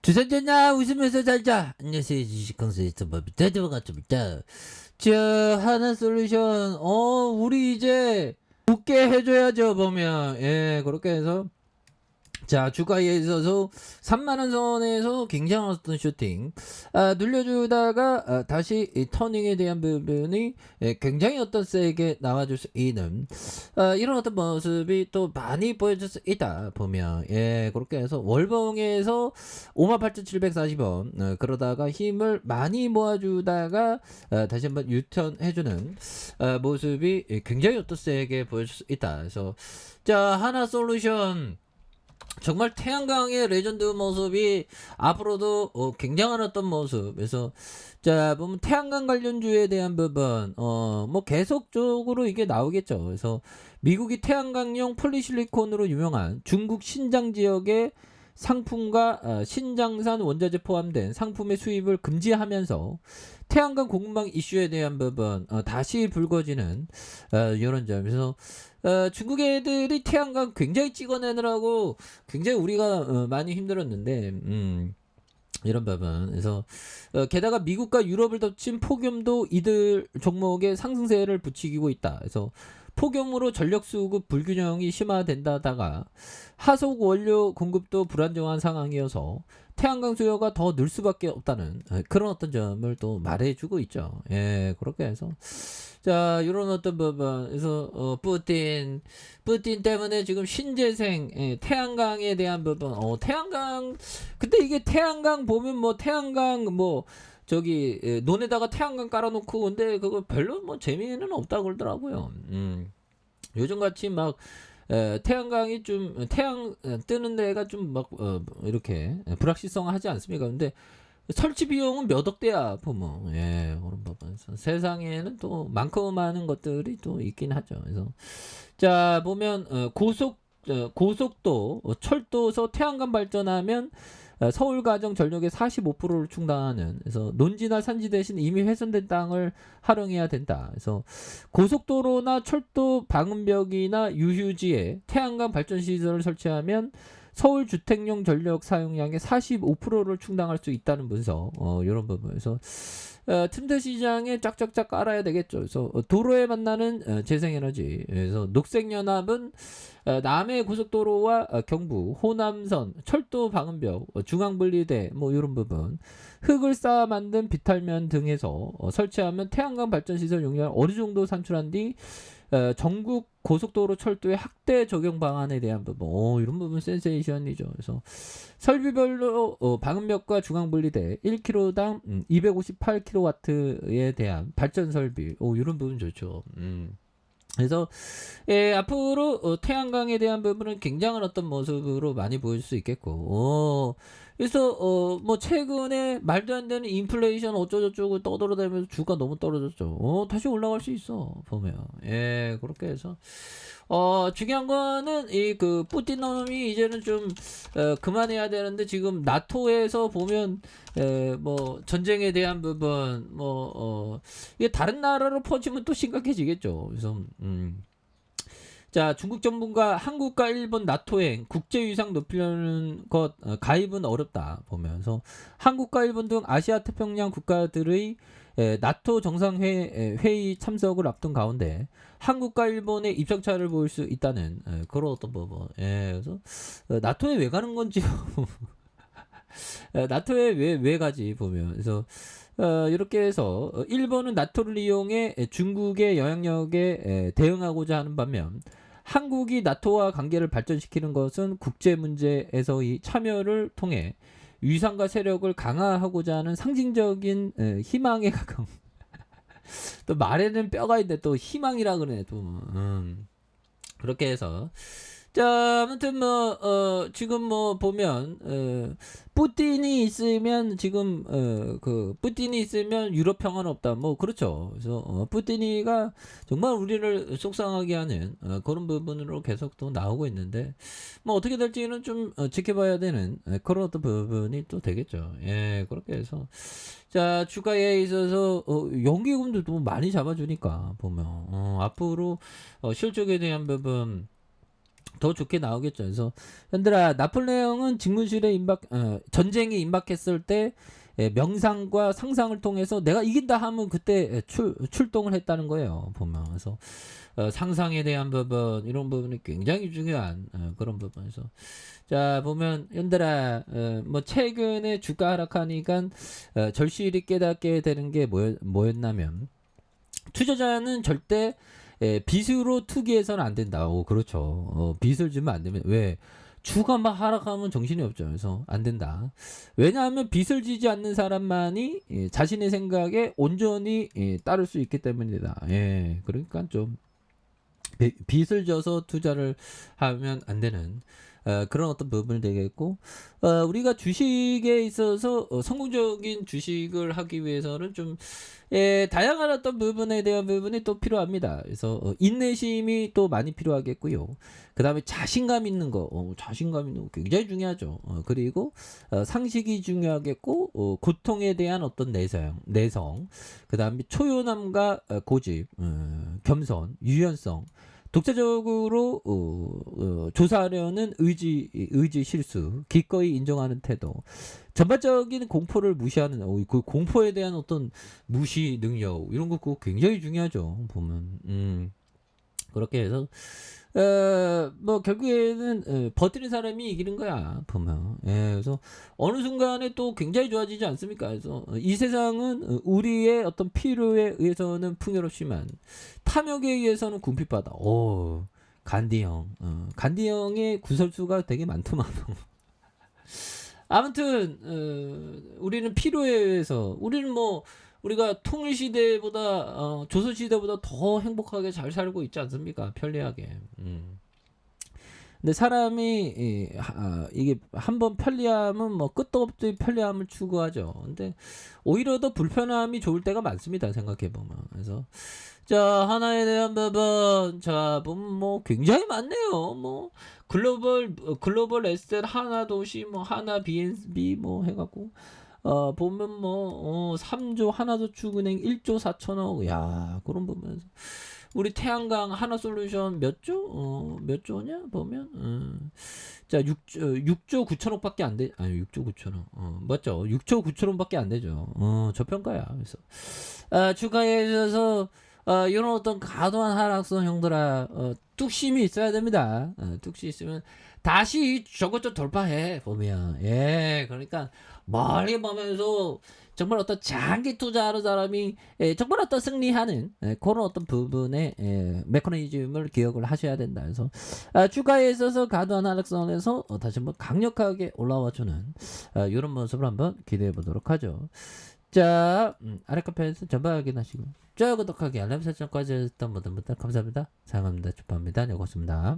주선전야 웃으면서 살자. 안녕하세요. 주식강사 유튜버입니다. 반갑습니다. 자, 하나솔루션. 우리 이제 웃게 해줘야죠, 보면. 예, 그렇게 해서. 자, 주가에 있어서 3만원 선에서 굉장한 어떤 슈팅 눌려주다가 다시 이 터닝에 대한 부분이 굉장히 어떤 세게 나와줄 수 있는 이런 어떤 모습이 또 많이 보여줄 수 있다 보면, 예, 그렇게 해서 월봉에서 58,740원 그러다가 힘을 많이 모아주다가 다시 한번 유턴 해주는 모습이 굉장히 어떤 세게 보여줄 수 있다. 그래서 자, 하나솔루션 정말 태양광의 레전드 모습이 앞으로도 굉장한 어떤 모습. 그래서 자, 보면 태양광 관련주에 대한 부분 뭐 계속적으로 이게 나오겠죠. 그래서 미국이 태양광용 폴리실리콘으로 유명한 중국 신장 지역의 상품과 신장산 원자재 포함된 상품의 수입을 금지하면서 태양광 공급망 이슈에 대한 부분 다시 불거지는 이런 점에서 중국 애들이 태양광 굉장히 찍어내느라고 굉장히 우리가 많이 힘들었는데 이런 부분. 그래서 게다가 미국과 유럽을 덮친 폭염도 이들 종목에 상승세를 부추기고 있다. 그래서 폭염으로 전력 수급 불균형이 심화된다다가 하속 원료 공급도 불안정한 상황이어서 태양광 수요가 더 늘 수밖에 없다는 그런 어떤 점을 또 말해주고 있죠. 예, 그렇게 해서 자, 이런 어떤 부분에서 푸틴 때문에 지금 신재생 태양광에 대한 부분 태양광 근데 이게 태양광 보면 뭐 태양광 뭐 저기 논에다가 태양광 깔아놓고 근데 그거 별로 뭐 재미는 없다 그러더라고요. 요즘같이 막 태양광이 좀 태양 뜨는 데가 좀 막 이렇게 불확실성하지 않습니까? 근데 설치 비용은 몇 억대야 보면, 예, 그런 부분에서 세상에는 또 많고 많은 것들이 또 있긴 하죠. 그래서 자, 보면 고속도 철도서 태양광 발전하면 서울 가정 전력의 45%를 충당하는, 그래서 논지나 산지 대신 이미 훼손된 땅을 활용해야 된다. 그래서 고속도로나 철도 방음벽이나 유휴지에 태양광 발전 시설을 설치하면 서울 주택용 전력 사용량의 45%를 충당할 수 있다는 분석. 이런 부분에서 틈새 시장에 쫙쫙쫙 깔아야 되겠죠. 그래서 도로에 만나는 재생에너지. 그래서 녹색연합은 남해 고속도로와 경부, 호남선, 철도 방음벽, 중앙분리대 뭐 이런 부분, 흙을 쌓아 만든 비탈면 등에서 설치하면 태양광 발전시설 용량을 어느 정도 산출한 뒤 전국 고속도로 철도의 확대 적용 방안에 대한 부분, 이런 부분 센세이션이죠. 그래서 설비별로 방음벽과 중앙분리대 1kg당 258kW에 대한 발전 설비, 이런 부분 좋죠. 그래서 앞으로 태양광에 대한 부분은 굉장한 어떤 모습으로 많이 보일 수 있겠고, 그래서 뭐 최근에 말도 안 되는 인플레이션 어쩌고저쩌고 떠들어대면서 주가 너무 떨어졌죠. 다시 올라갈 수 있어 보면. 예, 그렇게 해서 중요한 거는 이 그 푸틴 놈이 이제는 좀 그만해야 되는데, 지금 나토에서 보면 뭐 전쟁에 대한 부분 이게 다른 나라로 퍼지면 또 심각해지겠죠. 그래서 자, 중국 정부가 한국과 일본 나토행 국제 위상 높이려는 것 가입은 어렵다 보면서 한국과 일본 등 아시아 태평양 국가들의 나토 정상회의 참석을 앞둔 가운데 한국과 일본의 입장차를 보일 수 있다는 그런 어떤 부분. 예, 그래서 나토에 왜 가는 건지 나토에 왜 가지 보면. 그래서 이렇게 해서 일본은 나토를 이용해 중국의 영향력에 대응하고자 하는 반면, 한국이 나토와 관계를 발전시키는 것은 국제 문제에서의 참여를 통해 위상과 세력을 강화하고자 하는 상징적인 희망에 가까운 또 말에는 뼈가 있는데 또 희망이라 그러네 또. 그렇게 해서 자, 아무튼 뭐 지금 뭐 보면 푸틴이 있으면 지금 그 푸틴이 있으면 유럽 평화는 없다. 뭐 그렇죠. 그래서 푸틴이가 정말 우리를 속상하게 하는 그런 부분으로 계속 또 나오고 있는데, 뭐 어떻게 될지는 좀 지켜봐야 되는 그런 어떤 부분이 또 되겠죠. 예, 그렇게 해서 자, 주가에 있어서 연기금도 또 많이 잡아주니까 보면 앞으로 실적에 대한 부분 더 좋게 나오겠죠. 그래서 현들아 나폴레옹은 직무실에 전쟁에 임박했을 때 명상과 상상을 통해서 내가 이긴다 하면 그때 출동을 했다는 거예요. 보면 그래서 상상에 대한 부분 이런 부분이 굉장히 중요한 그런 부분에서 자 보면 현들아 뭐 최근에 주가 하락하니까 절실히 깨닫게 되는 게 뭐였냐면 투자자는 절대 빚으로 투기해서는 안 된다. 오, 그렇죠. 빚을 주면 안 되면 왜? 주가 막 하락하면 정신이 없죠. 그래서 안 된다. 왜냐하면 빚을 지지 않는 사람만이 자신의 생각에 온전히 따를 수 있기 때문이다. 예, 그러니까 좀 빚을 져서 투자를 하면 안 되는 그런 어떤 부분이 되겠고 우리가 주식에 있어서 성공적인 주식을 하기 위해서는 좀 다양한 어떤 부분에 대한 부분이 또 필요합니다. 그래서 인내심이 또 많이 필요하겠고요. 그 다음에 자신감 있는 거, 자신감 있는 거 굉장히 중요하죠. 그리고 상식이 중요하겠고 고통에 대한 어떤 내성, 그 다음에 초연함과 고집, 겸손, 유연성, 독자적으로 조사하려는 의지 실수, 기꺼이 인정하는 태도, 전반적인 공포를 무시하는 그 공포에 대한 어떤 무시 능력 이런 거 그거 굉장히 중요하죠. 보면 그렇게 해서 뭐 결국에는 버티는 사람이 이기는 거야 보면. 그래서 어느 순간에 또 굉장히 좋아지지 않습니까? 그래서 이 세상은 우리의 어떤 필요에 의해서는 풍요롭지만 탐욕에 의해서는 궁핍하다. 오, 간디 형, 간디 형의 구설수가 되게 많더만. 아무튼 우리는 필요에 의해서 우리는 뭐 우리가 통일시대보다 조선시대보다 더 행복하게 잘 살고 있지 않습니까? 편리하게. 근데 사람이 이게 한번 편리함은 뭐 끝도 없이 편리함을 추구하죠. 근데 오히려 더 불편함이 좋을 때가 많습니다. 생각해 보면. 그래서 자 하나에 대한 부분 자 보면 뭐 굉장히 많네요. 뭐 글로벌 에셋 하나 도시 뭐 하나 BNB 뭐 해갖고 보면 뭐 3조 하나저축은행 1조 4천억 야 그런 보면서 우리 태양광 하나솔루션 몇 조? 몇 조냐 보면 자 6조 9천억밖에 안 돼. 아니 6조 9천억. 맞죠? 6조 9천억밖에 안 되죠. 저평가야. 그래서 주가에 있어서 이런 어떤 과도한 하락선 형들아 뚝심이 있어야 됩니다. 뚝심 있으면 다시 저것 좀 돌파해 보면 그러니까 멀리 보면서 정말 어떤 장기 투자하는 사람이 정말 어떤 승리하는 그런 어떤 부분의 메커니즘을 기억을 하셔야 된다. 그래서 주가에 있어서 과도한 하락선에서 다시 한번 강력하게 올라와주는 이런 모습을 한번 기대해 보도록 하죠. 자, 아래 카페에서 전방 확인하시고 좋아요, 구독하기, 알람 설정까지 했던 모든 분들 감사합니다. 사랑합니다. 축하합니다. 네, 고맙습니다.